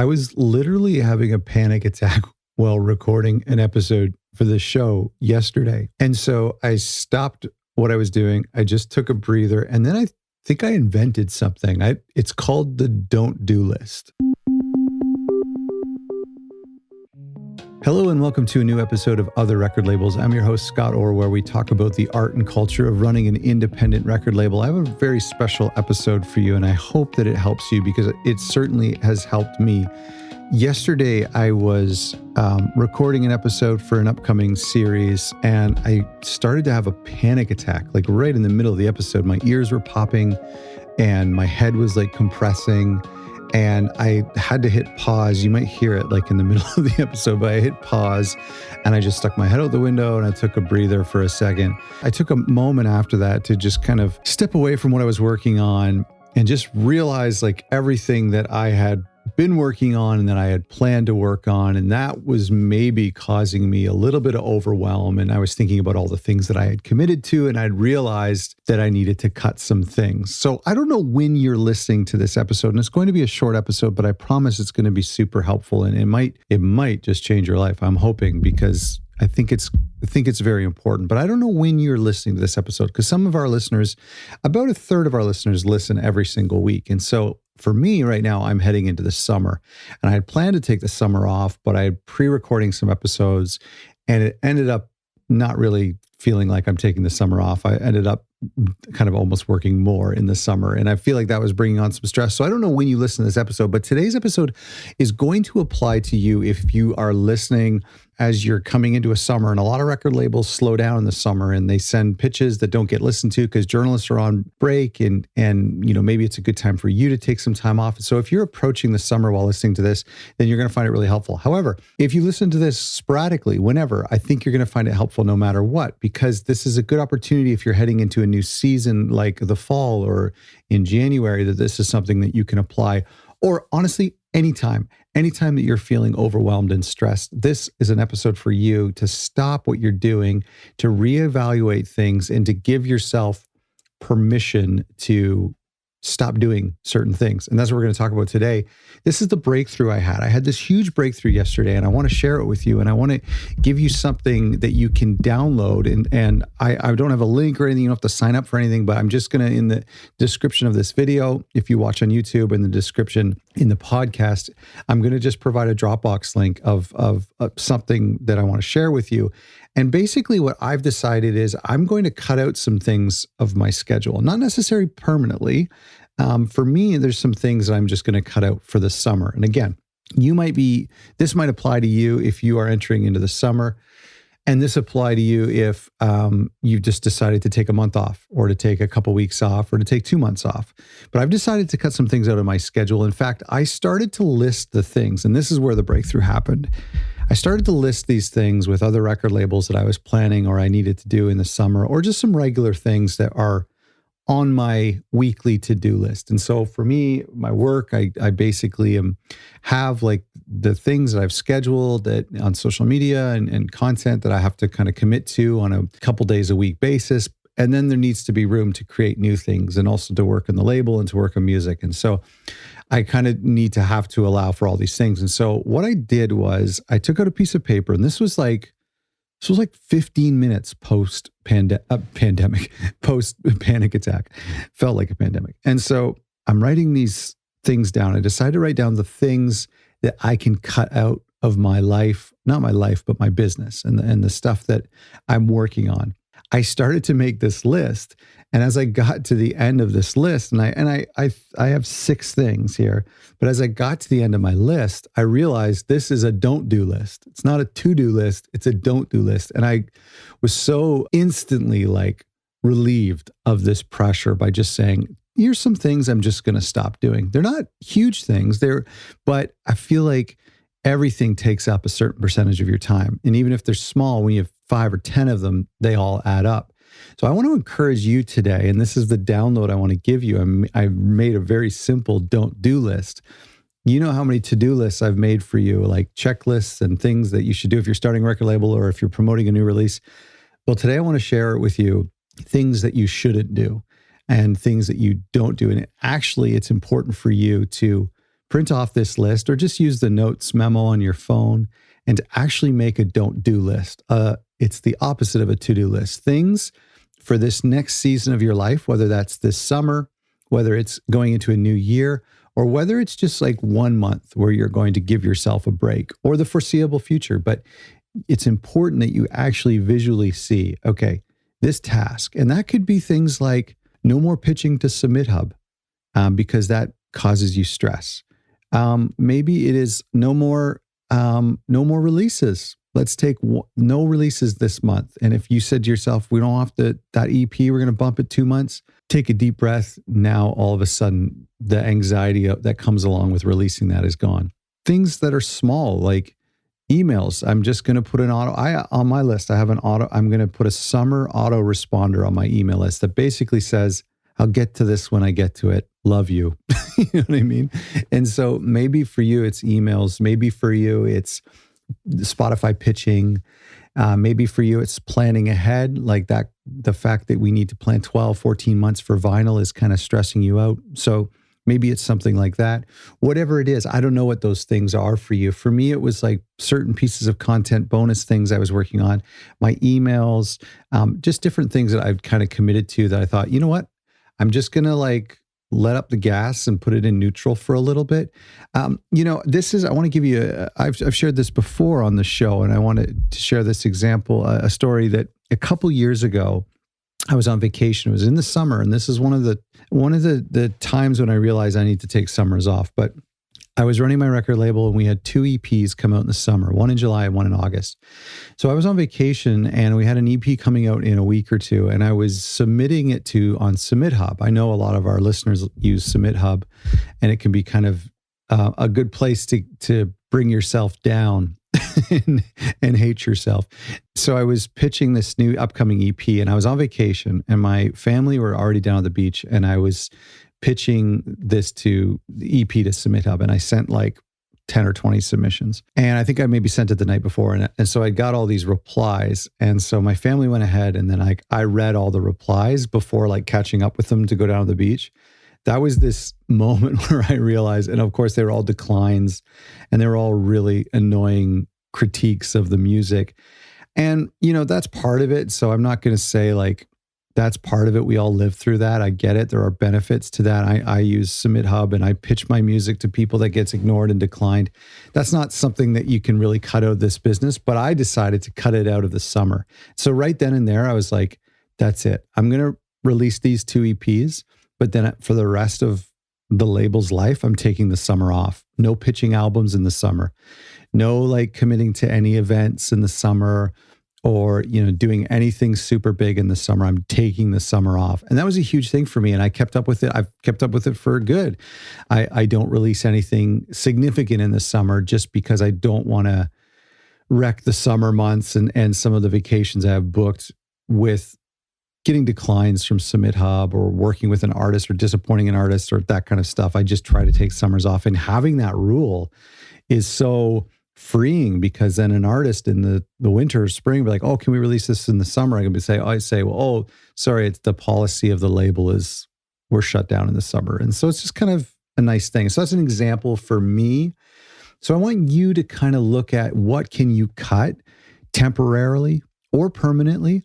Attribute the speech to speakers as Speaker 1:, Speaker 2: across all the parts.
Speaker 1: I was literally having a panic attack while recording an episode for the show yesterday. And so I stopped what I was doing. I just took a breather, and then I think I invented something. It's called the don't do list. Hello and welcome to a new episode of Other Record Labels. I'm your host, Scott Orr, where we talk about the art and culture of running an independent record label. I have a very special episode for you, and I hope that it helps you because it certainly has helped me. Yesterday, I was recording an episode for an upcoming series, and I started to have a panic attack, like right in the middle of the episode. My ears were popping, and my head was like compressing. And I had to hit pause. You might hear it like in the middle of the episode, but I hit pause and I just stuck my head out the window and I took a breather for a second. I took a moment after that to just kind of step away from what I was working on and just realize like everything that I had been working on and that I had planned to work on. And that was maybe causing me a little bit of overwhelm. And I was thinking about all the things that I had committed to, and I'd realized that I needed to cut some things. So I don't know when you're listening to this episode, and it's going to be a short episode, but I promise it's going to be super helpful. And it might just change your life. I'm hoping, because I think it's very important. But I don't know when you're listening to this episode, because some of our listeners, about a third of our listeners, listen every single week. And so for me right now, I'm heading into the summer, and I had planned to take the summer off, but I had pre-recording some episodes, and it ended up not really feeling like I'm taking the summer off. I ended up kind of almost working more in the summer, and I feel like that was bringing on some stress. So I don't know when you listen to this episode, but today's episode is going to apply to you if you are listening as you're coming into a summer. And a lot of record labels slow down in the summer, and they send pitches that don't get listened to because journalists are on break, and you know, maybe it's a good time for you to take some time off. So if you're approaching the summer while listening to this, then you're going to find it really helpful. However, if you listen to this sporadically, whenever, I think you're going to find it helpful no matter what, because this is a good opportunity if you're heading into a new season like the fall or in January, that this is something that you can apply. Or honestly, anytime that you're feeling overwhelmed and stressed, this is an episode for you to stop what you're doing, to reevaluate things, and to give yourself permission to stop doing certain things. And that's what we're going to talk about today. This is the breakthrough I had. I had this huge breakthrough yesterday, and I want to share it with you. And I want to give you something that you can download. And I don't have a link or anything. You don't have to sign up for anything, but I'm just going to, in the description of this video, if you watch on YouTube, in the description in the podcast, I'm going to just provide a Dropbox link of something that I want to share with you. And basically what I've decided is I'm going to cut out some things of my schedule, not necessarily permanently. For me, there's some things that I'm just going to cut out for the summer. And again, this might apply to you if you are entering into the summer. And this apply to you if you've just decided to take a month off, or to take a couple weeks off, or to take 2 months off. But I've decided to cut some things out of my schedule. In fact, I started to list the things, and this is where the breakthrough happened. I started to list these things with other record labels that I was planning or I needed to do in the summer, or just some regular things that are on my weekly to-do list. And so for me, my work, I basically have like the things that I've scheduled that on social media and content that I have to kind of commit to on a couple days a week basis. And then there needs to be room to create new things, and also to work on the label and to work on music. And so I kind of need to have to allow for all these things. And so what I did was I took out a piece of paper, and this was like 15 minutes post-pandemic, post-panic attack. Felt like a pandemic. And so I'm writing these things down. I decided to write down the things that I can cut out of my life, not my life, but my business and the stuff that I'm working on. I started to make this list. And as I got to the end of this list, and I have 6 things here, but as I got to the end of my list, I realized this is a don't do list. It's not a to-do list, it's a don't do list. And I was so instantly like relieved of this pressure by just saying, here's some things I'm just going to stop doing. They're not huge things, but I feel like everything takes up a certain percentage of your time. And even if they're small, when you have 5 or 10 of them, they all add up. So I want to encourage you today, and this is the download I want to give you. I've made a very simple don't do list. You know how many to-do lists I've made for you, like checklists and things that you should do if you're starting a record label or if you're promoting a new release. Well, today I want to share with you things that you shouldn't do and things that you don't do. And actually, it's important for you to print off this list or just use the notes memo on your phone and to actually make a don't do list. It's the opposite of a to-do list. Things for this next season of your life, whether that's this summer, whether it's going into a new year, or whether it's just like 1 month where you're going to give yourself a break or the foreseeable future. But it's important that you actually visually see, okay, this task. And that could be things like no more pitching to Submit Hub because that causes you stress. Maybe it is no more releases. Let's take no releases this month. And if you said to yourself, we don't have to, that EP, we're going to bump it 2 months, take a deep breath. Now, all of a sudden, the anxiety that comes along with releasing that is gone. Things that are small, like emails. I'm just going to put on my list, I'm going to put a summer autoresponder on my email list that basically says, I'll get to this when I get to it. Love you. You know what I mean? And so maybe for you, it's emails. Maybe for you, it's Spotify pitching. Maybe for you, it's planning ahead, like that. The fact that we need to plan 12, 14 months for vinyl is kind of stressing you out. So maybe it's something like that. Whatever it is, I don't know what those things are for you. For me, it was like certain pieces of content, bonus things I was working on, my emails, just different things that I've kind of committed to that I thought, you know what? I'm just going to like let up the gas and put it in neutral for a little bit. I want to give you, I've shared this before on the show, and I wanted to share this example, a story that a couple years ago, I was on vacation. It was in the summer, and this is one of the times when I realized I need to take summers off. But I was running my record label, and we had 2 EPs come out in the summer, one in July and one in August. So I was on vacation, and we had an EP coming out in a week or two, and I was submitting it on Submit Hub. I know a lot of our listeners use Submit Hub, and it can be kind of a good place to bring yourself down and hate yourself. So I was pitching this new upcoming EP, and I was on vacation, and my family were already down at the beach, and I was pitching this to the EP to Submit Hub, and I sent like 10 or 20 submissions. And I think I maybe sent it the night before. And so I got all these replies. And so my family went ahead, and then I read all the replies before like catching up with them to go down to the beach. That was this moment where I realized, and of course they were all declines, and they were all really annoying critiques of the music. And, that's part of it. So I'm not going to say like, that's part of it. We all live through that. I get it. There are benefits to that. I use Submit Hub, and I pitch my music to people that gets ignored and declined. That's not something that you can really cut out of this business, but I decided to cut it out of the summer. So right then and there, I was like, that's it. I'm going to release these 2 EPs, but then for the rest of the label's life, I'm taking the summer off. No pitching albums in the summer. No like committing to any events in the summer, or, doing anything super big in the summer. I'm taking the summer off. And that was a huge thing for me. And I kept up with it. I've kept up with it for good. I don't release anything significant in the summer just because I don't want to wreck the summer months and some of the vacations I have booked with getting declines from Submit Hub or working with an artist or disappointing an artist or that kind of stuff. I just try to take summers off. And having that rule is so freeing, because then an artist in the winter or spring be like, oh, can we release this in the summer? I say, sorry, it's the policy of the label is we're shut down in the summer. And so it's just kind of a nice thing. So that's an example for me. So I want you to kind of look at what can you cut temporarily or permanently?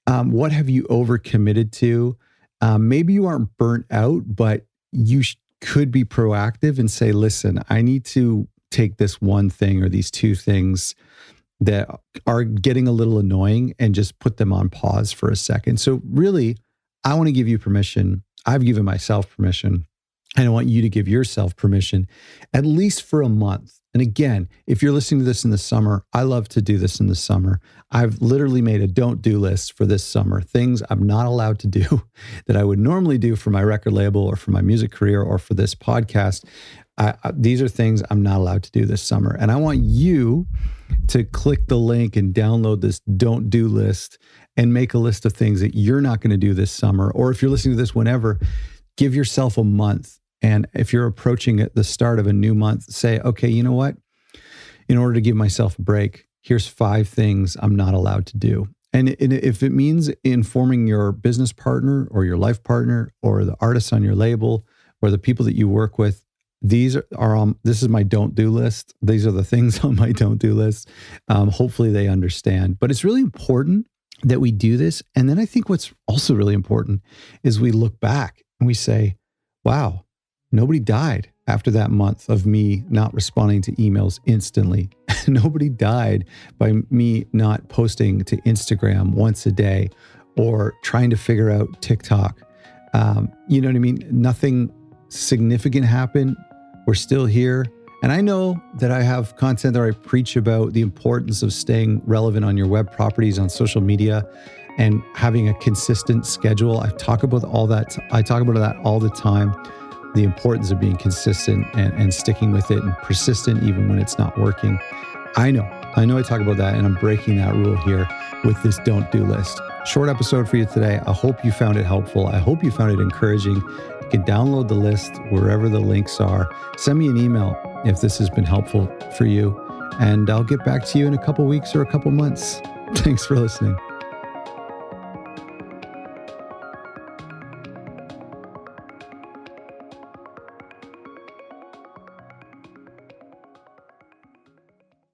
Speaker 1: What have you overcommitted to? Maybe you aren't burnt out, but you could be proactive and say, listen, I need to take this one thing or these 2 things that are getting a little annoying and just put them on pause for a second. So really, I want to give you permission. I've given myself permission, and I want you to give yourself permission, at least for a month. And again, if you're listening to this in the summer, I love to do this in the summer. I've literally made a don't do list for this summer, things I'm not allowed to do that I would normally do for my record label or for my music career or for this podcast. These are things I'm not allowed to do this summer. And I want you to click the link and download this don't do list and make a list of things that you're not going to do this summer. Or if you're listening to this whenever, give yourself a month. And if you're approaching at the start of a new month, say, okay, you know what? In order to give myself a break, here's 5 things I'm not allowed to do. And if it means informing your business partner or your life partner or the artists on your label or the people that you work with, This is my don't do list. These are the things on my don't do list. Hopefully they understand, but it's really important that we do this. And then I think what's also really important is we look back and we say, wow, nobody died after that month of me not responding to emails instantly. Nobody died by me not posting to Instagram once a day or trying to figure out TikTok. You know what I mean? Nothing significant happened. We're still here. And I know that I have content that I preach about the importance of staying relevant on your web properties, on social media, and having a consistent schedule. I talk about all that. I talk about that all the time. The importance of being consistent and sticking with it and persistent even when it's not working. I know I talk about that, and I'm breaking that rule here with this don't do list. Short episode for you today. I hope you found it helpful. I hope you found it encouraging. You can download the list wherever the links are. Send me an email if this has been helpful for you, and I'll get back to you in a couple weeks or a couple months. Thanks for listening.